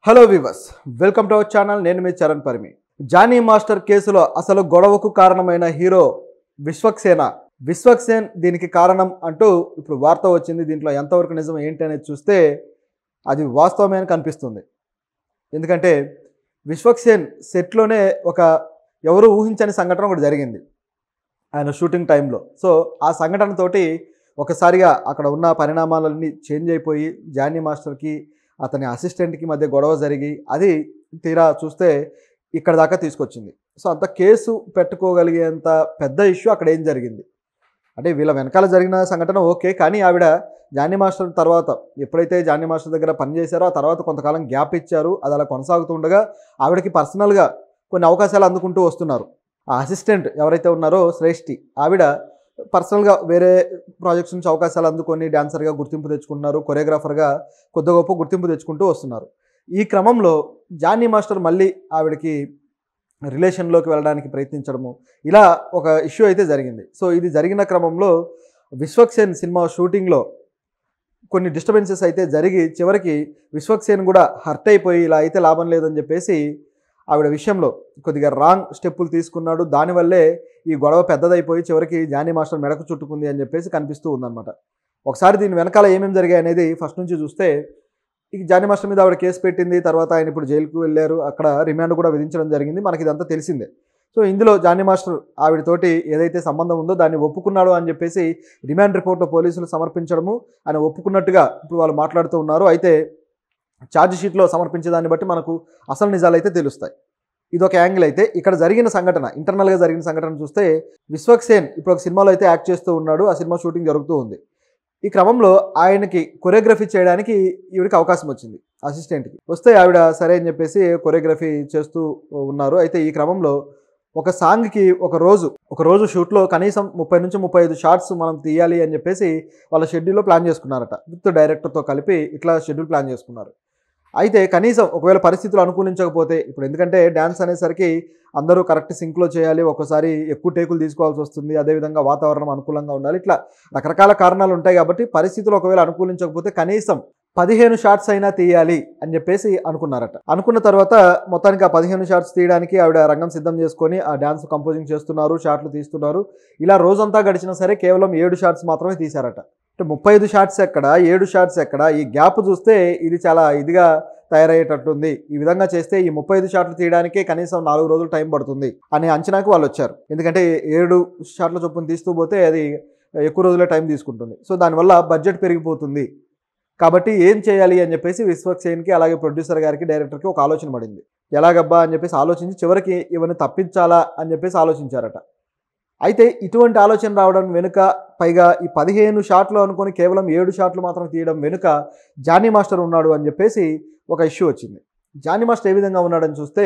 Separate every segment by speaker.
Speaker 1: Hello viewers, welcome to our channel. నేను మీ Charan Parimi. Johnny master కేసులో అసలు గొడవకు కారణమైన హీరో విశ్వక్సేన్ దీనికి కారణం అంటూ ఇప్పుడు వార్త వచ్చింది. దీంట్లో ఎంతవరకు నిజం ఏంటి అనేది చూస్తే అది వాస్తవమే అని కనిపిస్తుంది. ఎందుకంటే విశ్వక్సేన్ సెట్లోనే ఒక ఎవరు ఊహించని సంఘటన ఒకటి జరిగింది ఆయన షూటింగ్ టైంలో. సో ఆ సంఘటనతోటి ఒకసారిగా అక్కడ ఉన్న పరిణామాలన్నీ చేంజ్ అయిపోయి జానీ మాస్టర్కి అతని అసిస్టెంట్కి మధ్య గొడవ జరిగి అది తీరా చూస్తే ఇక్కడ దాకా తీసుకొచ్చింది. సో అంత కేసు పెట్టుకోగలిగేంత పెద్ద ఇష్యూ అక్కడ ఏం జరిగింది అంటే వీళ్ళ వెనకాల జరిగిన సంఘటన ఓకే, కానీ ఆవిడ జానీ మాస్టర్ తర్వాత ఎప్పుడైతే జానీ మాస్టర్ దగ్గర పనిచేశారో ఆ తర్వాత కొంతకాలం గ్యాప్ ఇచ్చారు. అది అలా కొనసాగుతుండగా ఆవిడకి పర్సనల్గా కొన్ని అవకాశాలు అందుకుంటూ వస్తున్నారు. ఆ అసిస్టెంట్ ఎవరైతే ఉన్నారో శ్రేష్ఠి, ఆవిడ పర్సనల్గా వేరే ప్రాజెక్ట్స్ నుంచి అవకాశాలు అందుకొని డాన్సర్గా గుర్తింపు తెచ్చుకుంటున్నారు, కొరియోగ్రాఫర్గా కొద్ది గొప్ప గుర్తింపు తెచ్చుకుంటూ వస్తున్నారు. ఈ క్రమంలో జానీ మాస్టర్ మళ్ళీ ఆవిడకి రిలేషన్లోకి వెళ్ళడానికి ప్రయత్నించడము, ఇలా ఒక ఇష్యూ అయితే జరిగింది. సో ఇది జరిగిన క్రమంలో విశ్వక్సేన్ సినిమా షూటింగ్లో కొన్ని డిస్టర్బెన్సెస్ అయితే జరిగి చివరికి విశ్వక్సేన్ కూడా హర్ట్ అయిపోయి ఇలా అయితే లాభం లేదని చెప్పేసి ఆవిడ విషయంలో కొద్దిగా రాంగ్ స్టెప్పులు తీసుకున్నాడు. దానివల్లే ఈ గొడవ పెద్దదైపోయి చివరికి జానీ మాస్టర్ మెడకు చుట్టుకుంది అని చెప్పేసి కనిపిస్తూ ఉందన్నమాట. ఒకసారి దీని వెనకాల ఏమేమి జరిగాయి అనేది ఫస్ట్ నుంచి చూస్తే ఈ జానీ మాస్టర్ మీద ఆవిడ కేసు పెట్టింది. తర్వాత ఆయన ఇప్పుడు జైలుకు వెళ్ళారు, అక్కడ రిమాండ్ కూడా విధించడం జరిగింది. మనకి ఇదంతా తెలిసిందే. సో ఇందులో జానీ మాస్టర్ ఆవిడతోటి ఏదైతే సంబంధం ఉందో దాన్ని ఒప్పుకున్నాడు అని చెప్పేసి రిమాండ్ రిపోర్ట్లో పోలీసులు సమర్పించడము, ఆయన ఒప్పుకున్నట్టుగా ఇప్పుడు వాళ్ళు మాట్లాడుతూ ఉన్నారు. అయితే ఛార్జ్ షీట్లో సమర్పించే దాన్ని బట్టి మనకు అసలు నిజాలు అయితే తెలుస్తాయి. ఇదొక యాంగిల్. అయితే ఇక్కడ జరిగిన సంఘటన, ఇంటర్నల్గా జరిగిన సంఘటన చూస్తే విశ్వక్సేన్ ఇప్పుడు ఒక సినిమాలో అయితే యాక్ట్ చేస్తూ ఉన్నాడు. ఆ సినిమా షూటింగ్ జరుగుతూ ఉంది. ఈ క్రమంలో ఆయనకి కొరియోగ్రఫీ చేయడానికి ఈవిడికి అవకాశం వచ్చింది, అసిస్టెంట్కి వస్తే ఆవిడ సరే అని చెప్పేసి కొరియోగ్రఫీ చేస్తూ ఉన్నారు. అయితే ఈ క్రమంలో ఒక సాంగ్కి ఒక రోజు షూట్లో కనీసం 30 నుంచి 35 షార్ట్స్ మనం తీయాలి అని చెప్పేసి వాళ్ళ షెడ్యూల్లో ప్లాన్ చేసుకున్నారట. విత్ డైరెక్టర్తో కలిపి ఇట్లా షెడ్యూల్ ప్లాన్ చేసుకున్నారు. అయితే కనీసం ఒకవేళ పరిస్థితులు అనుకూలించకపోతే, ఇప్పుడు ఎందుకంటే డ్యాన్స్ అనేసరికి అందరూ కరెక్ట్ సింక్లో చేయాలి, ఒక్కోసారి ఎక్కువ టేకులు తీసుకోవాల్సి వస్తుంది, అదేవిధంగా వాతావరణం అనుకూలంగా ఉండాలి, ఇట్లా రకరకాల కారణాలు ఉంటాయి. కాబట్టి పరిస్థితులు ఒకవేళ అనుకూలించకపోతే కనీసం 15 షార్ట్స్ అయినా తీయాలి అని చెప్పేసి అనుకున్నారట. అనుకున్న తర్వాత మొత్తానికి ఆ 15 షార్ట్స్ తీయడానికి ఆవిడ రంగం సిద్ధం చేసుకొని ఆ డ్యాన్స్ కంపోజింగ్ చేస్తున్నారు, షార్ట్లు తీస్తున్నారు. ఇలా రోజంతా గడిచినా సరే కేవలం 7 షార్ట్స్ మాత్రమే తీశారట. అంటే 35 షార్ట్స్ ఎక్కడ, 7 షార్ట్స్ ఎక్కడ, ఈ గ్యాప్ చూస్తే ఇది చాలా ఇదిగా తయారయ్యేటట్టుంది. ఈ విధంగా చేస్తే ఈ 35 షాట్లు తీయడానికే కనీసం 4 రోజులు టైం పడుతుంది అనే అంచనాకు వాళ్ళు వచ్చారు. ఎందుకంటే 7 షాట్ల చొప్పున తీస్తూ పోతే అది ఎక్కువ రోజులే టైం తీసుకుంటుంది. సో దానివల్ల బడ్జెట్ పెరిగిపోతుంది. కాబట్టి ఏం చేయాలి అని చెప్పేసి విశ్వక్సేన్కి అలాగే ప్రొడ్యూసర్ గారికి డైరెక్టర్కి ఒక ఆలోచన పడింది. ఎలాగబ్బా అని చెప్పేసి ఆలోచించి చివరికి ఇవన్నీ తప్పించాలా అని చెప్పేసి ఆలోచించారట. అయితే ఇటువంటి ఆలోచన రావడం వెనుక, పైగా ఈ 15 షాట్లు అనుకొని కేవలం 7 షాట్లు మాత్రం తీయడం వెనుక జానీ మాస్టర్ ఉన్నాడు అని చెప్పేసి ఒక ఇష్యూ వచ్చింది. జానీ మాస్టర్ ఏ విధంగా ఉన్నాడని చూస్తే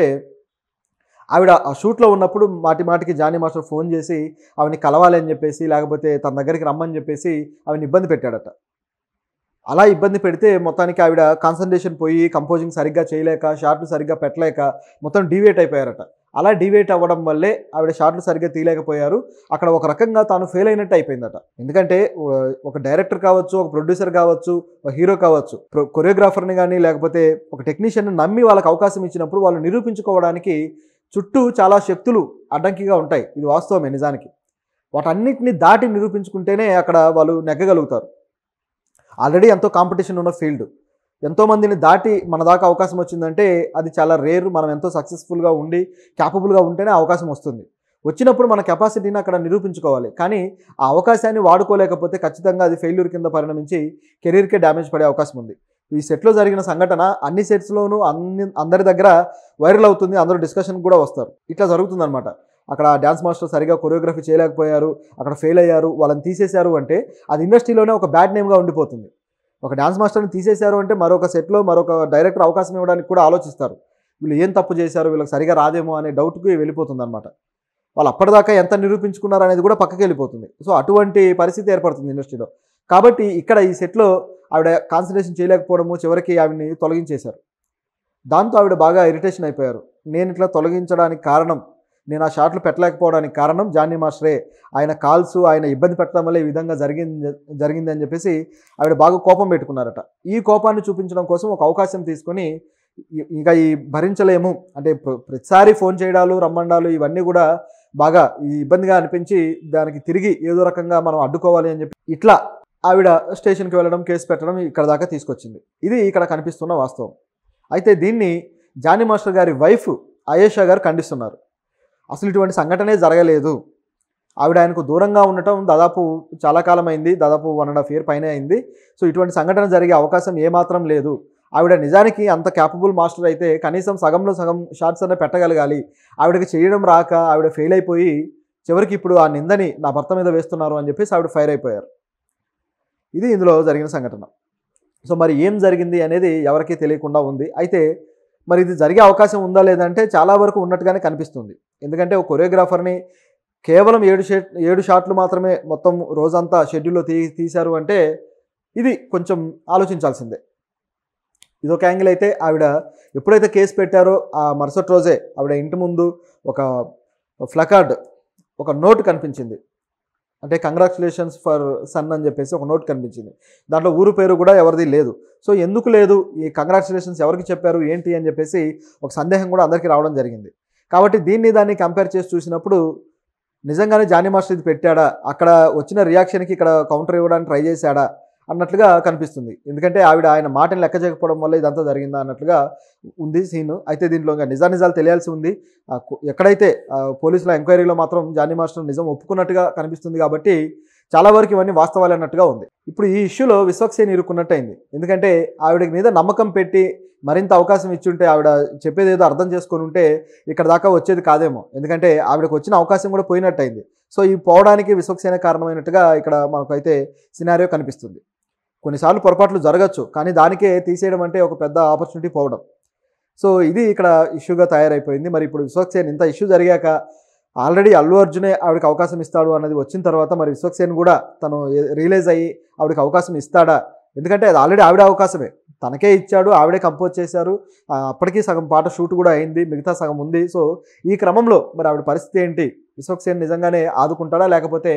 Speaker 1: ఆవిడ ఆ షూట్లో ఉన్నప్పుడు మాటికి జానీ మాస్టర్ ఫోన్ చేసి ఆవిడని కలవాలి అని చెప్పేసి, లేకపోతే తన దగ్గరికి రమ్మని చెప్పేసి ఆవిడని ఇబ్బంది పెట్టాడట. అలా ఇబ్బంది పెడితే మొత్తానికి ఆవిడ కాన్సన్ట్రేషన్ పోయి కంపోజింగ్ సరిగ్గా చేయలేక, షార్ట్లు సరిగ్గా పెట్టలేక మొత్తం డీవేట్ అయిపోయారట. అలా డీవేట్ అవ్వడం వల్లే ఆవిడ షార్ట్లు సరిగ్గా తీయలేకపోయారు. అక్కడ ఒక రకంగా తాను ఫెయిల్ అయినట్టు అయిపోయిందట. ఎందుకంటే ఒక డైరెక్టర్ కావచ్చు, ఒక ప్రొడ్యూసర్ కావచ్చు, ఒక హీరో కావచ్చు, కొరియోగ్రాఫర్ని కానీ లేకపోతే ఒక టెక్నీషియన్ని నమ్మి వాళ్ళకి అవకాశం ఇచ్చినప్పుడు వాళ్ళు నిరూపించుకోవడానికి చుట్టూ చాలా శక్తులు అడ్డంకిగా ఉంటాయి. ఇది వాస్తవమే నిజానికి. వాటన్నిటిని దాటి నిరూపించుకుంటేనే అక్కడ వాళ్ళు నెగ్గగలుగుతారు. ఆల్రెడీ ఎంతో కాంపిటీషన్ ఉన్న ఫీల్డ్, ఎంతోమందిని దాటి మన దాకా అవకాశం వచ్చిందంటే అది చాలా రేర్. మనం ఎంతో సక్సెస్ఫుల్గా ఉండి క్యాపబుల్గా ఉంటేనే అవకాశం వస్తుంది. వచ్చినప్పుడు మన కెపాసిటీని అక్కడ నిరూపించుకోవాలి. కానీ ఆ అవకాశాన్ని వాడుకోలేకపోతే ఖచ్చితంగా అది ఫెయిల్యూర్ కింద పరిణమించి కెరీర్కే డ్యామేజ్ పడే అవకాశం ఉంది. ఈ సెట్లో జరిగిన సంఘటన అన్ని సెట్స్లోనూ అందరి దగ్గర వైరల్ అవుతుంది, అందరూ డిస్కషన్ కూడా వస్తారు. ఇట్లా జరుగుతుందన్నమాట. అక్కడ డ్యాన్స్ మాస్టర్ సరిగా కొరియోగ్రఫీ చేయలేకపోయారు, అక్కడ ఫెయిల్ అయ్యారు, వాళ్ళని తీసేశారు అంటే అది ఇండస్ట్రీలోనే ఒక బ్యాడ్ నేమ్గా ఉండిపోతుంది. ఒక డ్యాన్స్ మాస్టర్ని తీసేశారు అంటే మరొక సెట్లో మరొక డైరెక్టర్ అవకాశం ఇవ్వడానికి కూడా ఆలోచిస్తారు. వీళ్ళు ఏం తప్పు చేశారు, వీళ్ళకి సరిగా రాదేమో అనే డౌట్కి వెళ్ళిపోతుంది అనమాట. వాళ్ళు అప్పటిదాకా ఎంత నిరూపించుకున్నారు అనేది కూడా పక్కకి వెళ్ళిపోతుంది. సో అటువంటి పరిస్థితి ఏర్పడుతుంది ఇండస్ట్రీలో. కాబట్టి ఇక్కడ ఈ సెట్లో ఆవిడ కాన్సన్ట్రేషన్ చేయలేకపోవడము, చివరికి ఆవిడని తొలగించేశారు. దాంతో ఆవిడ బాగా ఇరిటేషన్ అయిపోయారు. నేను ఇట్లా తొలగించడానికి కారణం, నేను ఆ షాట్లు పెట్టలేకపోవడానికి కారణం జానీ మాస్టరే, ఆయన కాల్స్, ఆయన ఇబ్బంది పెట్టడం వల్ల ఈ విధంగా జరిగింది అని చెప్పేసి ఆవిడ బాగా కోపం పెట్టుకున్నారట. ఈ కోపాన్ని చూపించడం కోసం ఒక అవకాశం తీసుకొని ఇక ఈ భరించలేము అంటే ప్రతిసారి ఫోన్ చేయడాలు రమ్మండాలు ఇవన్నీ కూడా బాగా ఈ ఇబ్బందిగా అనిపించి దానికి తిరిగి ఏదో రకంగా మనం అడ్డుకోవాలి అని చెప్పి ఇట్లా ఆవిడ స్టేషన్కి వెళ్ళడం కేసు పెట్టడం ఇక్కడ దాకా తీసుకొచ్చింది. ఇది ఇక్కడ కనిపిస్తున్న వాస్తవం. అయితే దీన్ని జానీ మాస్టర్ గారి వైఫ్ ఆయేషా గారు ఖండిస్తున్నారు. అసలు ఇటువంటి సంఘటనే జరగలేదు, ఆవిడ ఆయనకు దూరంగా ఉండటం దాదాపు చాలా కాలం అయింది, దాదాపు 1.5 year పైనే అయింది. సో ఇటువంటి సంఘటన జరిగే అవకాశం ఏమాత్రం లేదు. ఆవిడ నిజానికి అంత క్యాపబుల్ మాస్టర్ అయితే కనీసం సగంలో సగం షార్ట్స్ అనే పెట్టగలగాలి. ఆవిడకి చేయడం రాక ఆవిడ ఫెయిల్ అయిపోయి చివరికి ఇప్పుడు ఆ నిందని నా భర్త మీద వేస్తున్నారు అని చెప్పేసి ఆవిడ ఫైర్ అయిపోయారు. ఇది ఇందులో జరిగిన సంఘటన. సో మరి ఏం జరిగింది అనేది ఎవరికీ తెలియకుండా ఉంది. అయితే మరి ఇది జరిగే అవకాశం ఉందా లేదంటే చాలా వరకు ఉన్నట్టుగానే కనిపిస్తుంది. ఎందుకంటే ఒక కొరియోగ్రాఫర్ని కేవలం 7 షాట్లు మాత్రమే మొత్తం రోజంతా షెడ్యూల్లో తీశారు అంటే ఇది కొంచెం ఆలోచించాల్సిందే. ఇదొక యాంగిల్ అయితే ఆవిడ ఎప్పుడైతే కేసు పెట్టారో ఆ మరుసటి రోజే ఆవిడ ఇంటి ముందు ఒక ప్లకార్డ్, ఒక నోట్ కనిపించింది. అంటే కంగ్రాచులేషన్స్ ఫర్ సన్ అని చెప్పేసి ఒక నోట్ కనిపించింది. దాంట్లో ఊరు పేరు కూడా ఎవరిది లేదు. సో ఎందుకు లేదు, ఈ కంగ్రాచులేషన్స్ ఎవరికి చెప్పారు ఏంటి అని చెప్పేసి ఒక సందేహం కూడా అందరికీ రావడం జరిగింది. కాబట్టి దాన్ని కంపేర్ చేసి చూసినప్పుడు నిజంగానే జానీ మాస్టర్ ఇది పెట్టాడా, అక్కడ వచ్చిన రియాక్షన్కి ఇక్కడ కౌంటర్ ఇవ్వడానికి ట్రై చేశాడా అన్నట్లుగా కనిపిస్తుంది. ఎందుకంటే ఆయన మాటని లెక్క చేయకపోవడం వల్ల ఇదంతా జరిగిందా అన్నట్లుగా ఉంది సీను. అయితే దీంట్లో ఇంకా నిజాలు తెలియాల్సి ఉంది. ఎక్కడైతే పోలీసుల ఎంక్వైరీలో మాత్రం జానీ మాస్టర్ నిజం ఒప్పుకున్నట్టుగా కనిపిస్తుంది కాబట్టి చాలా వరకు ఇవన్నీ వాస్తవాలు అన్నట్టుగా ఉంది. ఇప్పుడు ఈ ఇష్యూలో విశ్వక్సేన్ ఇరుక్కున్నట్టయింది. ఎందుకంటే ఆవిడ మీద నమ్మకం పెట్టి మరింత అవకాశం ఇచ్చుంటే, ఆవిడ చెప్పేది ఏదో అర్థం చేసుకొని ఉంటే ఇక్కడ దాకా వచ్చేది కాదేమో. ఎందుకంటే ఆవిడకు వచ్చిన అవకాశం కూడా పోయినట్టయింది. సో ఈ పోవడానికి విశ్వక్సేన కారణమైనట్టుగా ఇక్కడ మనకైతే సినారియో కనిపిస్తుంది. కొన్నిసార్లు పొరపాట్లు జరగచ్చు, కానీ దానికే తీసేయడం అంటే ఒక పెద్ద ఆపర్చునిటీ పోవడం. సో ఇది ఇక్కడ ఇష్యూగా తయారైపోయింది. మరి ఇప్పుడు విశ్వక్సేన్ ఇంత ఇష్యూ జరిగాక ఆల్రెడీ అల్లు అర్జునే ఆవిడకి అవకాశం ఇస్తాడు అన్నది వచ్చిన తర్వాత మరి విశ్వక్సేన్ కూడా తను రియలైజ్ అయ్యి ఆవిడకి అవకాశం ఇస్తాడా? ఎందుకంటే అది ఆల్రెడీ ఆవిడ అవకాశమే, తనకే ఇచ్చాడు, ఆవిడే కంపోజ్ చేశారు. అప్పటికీ సగం పాట షూట్ కూడా అయింది, మిగతా సగం ఉంది. సో ఈ క్రమంలో మరి ఆవిడ పరిస్థితి ఏంటి? విశ్వక్సేన్ నిజంగానే ఆదుకుంటాడా లేకపోతే